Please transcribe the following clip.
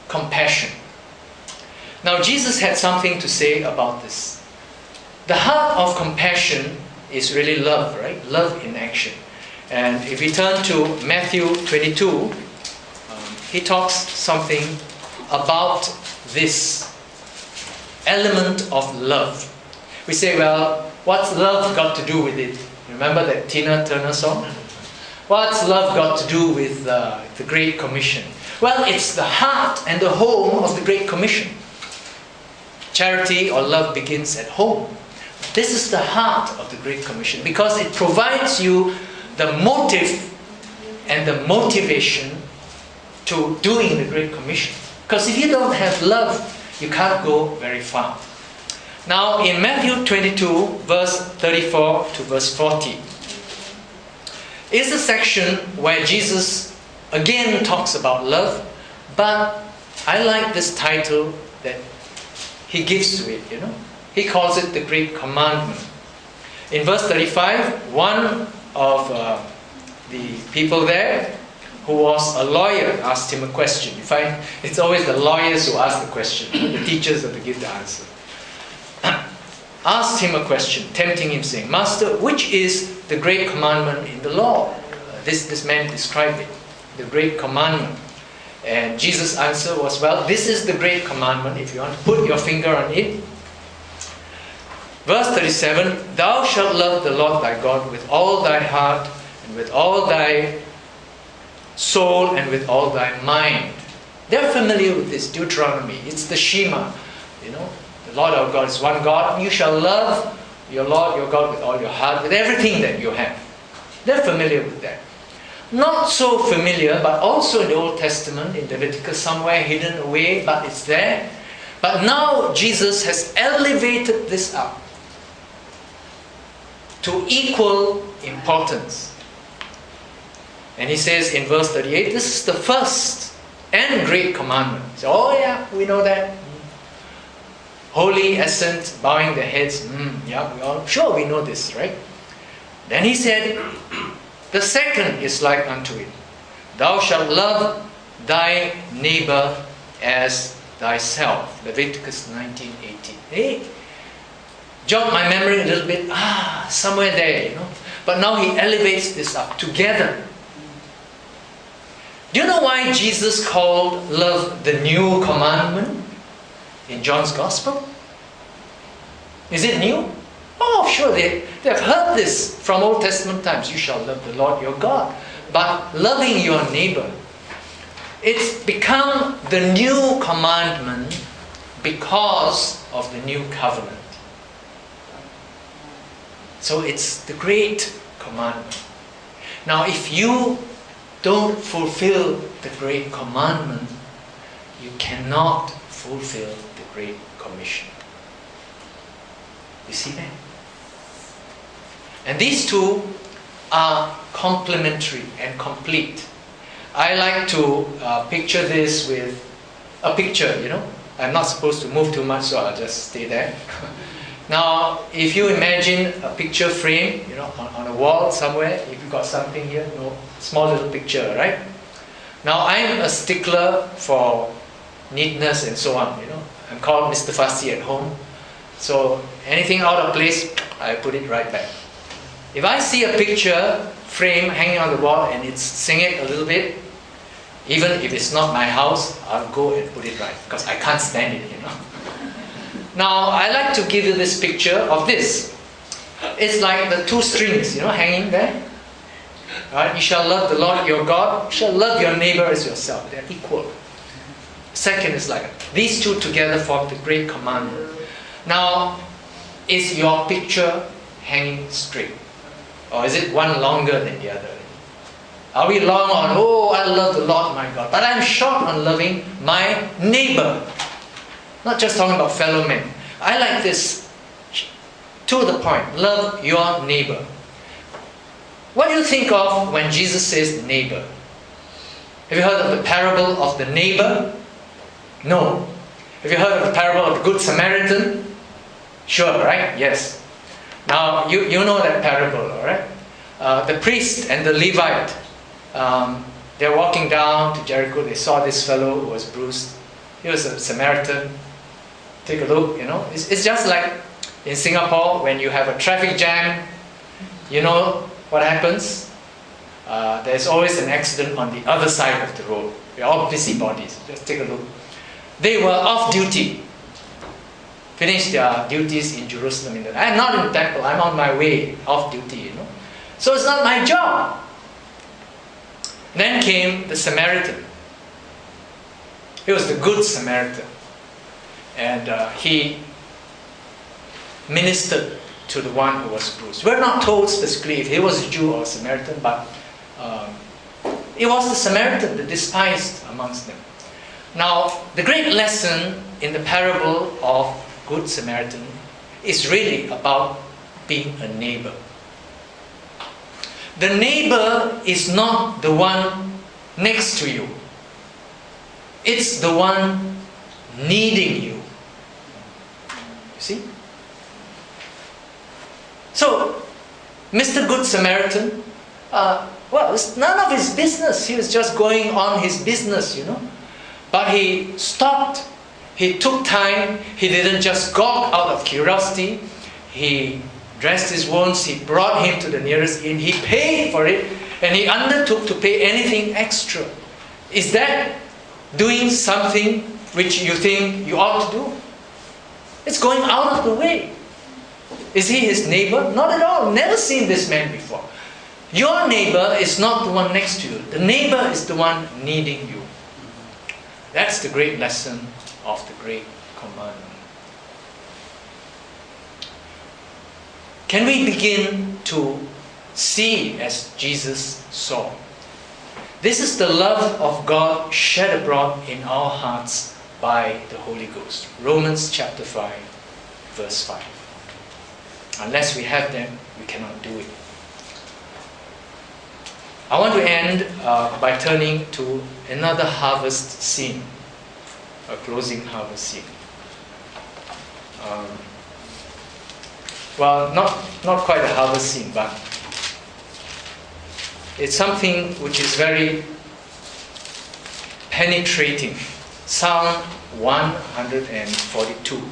compassion. Now Jesus had something to say about this. The heart of compassion is really love, right? Love in action. And if we turn to Matthew 22, he talks something about this element of love. We say, well, what's love got to do with it? Remember that Tina Turner song? What's love got to do with the Great Commission? Well, it's the heart and the home of the Great Commission. Charity or love begins at home. This is the heart of the Great Commission because it provides you the motive and the motivation to doing the Great Commission. Because if you don't have love, you can't go very far. Now in Matthew 22, verse 34 to verse 40, is a section where Jesus again talks about love, but I like this title that he gives to it, He calls it the Great Commandment. In verse 35, one of the people there, who was a lawyer, asked him a question. You find it's always the lawyers who ask the question, the teachers have to give the answer. Asked him a question, tempting him, saying, Master, which is the great commandment in the law? This man described it, the great commandment. And Jesus' answer was, well, this is the great commandment, if you want to put your finger on it. Verse 37, Thou shalt love the Lord thy God with all thy heart, and with all thy soul, and with all thy mind. They're familiar with this, Deuteronomy. It's the Shema. The Lord our God is one God. You shall love your Lord your God with all your heart, with everything that you have. They're familiar with that. Not so familiar, but also in the Old Testament, in Leviticus, somewhere hidden away, but it's there. But now Jesus has elevated this up to equal importance. And he says in verse 38, this is the first and great commandment. So, oh yeah, we know that. Holy assent, bowing their heads. Yeah, we know this, right? Then he said, the second is like unto it. Thou shalt love thy neighbor as thyself. Leviticus 19:18. Hey, jog my memory a little bit. Somewhere there, But now he elevates this up together. Do you know why Jesus called love the new commandment in John's Gospel? Is it new? Oh, sure, they've heard this from Old Testament times. You shall love the Lord your God. But loving your neighbor, it's become the new commandment because of the new covenant. So it's the great commandment. Now, if you don't fulfill the great commandment, you cannot fulfill the Great Commission. You see that? And these two are complementary and complete. I like to picture this with a picture, I'm not supposed to move too much, so I'll just stay there. Now, if you imagine a picture frame, on a wall somewhere, if you've got something here, small little picture, right? Now, I'm a stickler for neatness and so on, I'm called Mr. Fussy at home. So, anything out of place, I put it right back. If I see a picture frame hanging on the wall and it's singing a little bit, even if it's not my house, I'll go and put it right, because I can't stand it, Now, I like to give you this picture of this. It's like the two strings, hanging there. Right? You shall love the Lord your God. You shall love your neighbor as yourself. They're equal. Second is like these two together form the great commandment. Now, is your picture hanging straight? Or is it one longer than the other? Are we long on, I love the Lord my God, but I'm short on loving my neighbor? Not just talking about fellow men. I like this, to the point, love your neighbor. What do you think of when Jesus says neighbor? Have you heard of the parable of the neighbor? No. Have you heard of the parable of the Good Samaritan? Sure, right? Yes. Now, you know that parable, all right? The priest and the Levite, they're walking down to Jericho. They saw this fellow who was bruised He was a Samaritan. Take a look, It's just like in Singapore, when you have a traffic jam, you know what happens? There's always an accident on the other side of the road. We're all busybodies. Just take a look. They were off duty. Finished their duties in Jerusalem. I'm not in the temple. I'm on my way off duty, So it's not my job. Then came the Samaritan. He was the good Samaritan. And he ministered to the one who was bruised. We're not told specifically if he was a Jew or a Samaritan, but it was the Samaritan, the despised amongst them. Now, the great lesson in the parable of Good Samaritan is really about being a neighbor. The neighbor is not the one next to you. It's the one needing you. You see? So, Mr. Good Samaritan, it's none of his business. He was just going on his business, But he stopped. He took time. He didn't just gawk out of curiosity. He dressed his wounds. He brought him to the nearest inn. He paid for it. And he undertook to pay anything extra. Is that doing something which you think you ought to do? It's going out of the way. Is he his neighbor? Not at all. Never seen this man before. Your neighbor is not the one next to you. The neighbor is the one needing you. That's the great lesson of the Great Commandment. Can we begin to see as Jesus saw? This is the love of God shed abroad in our hearts by the Holy Ghost. Romans chapter 5, verse 5. Unless we have them, we cannot do it. I want to end by turning to another harvest scene, a closing harvest scene. Not quite a harvest scene, but it's something which is very penetrating. Psalm 142.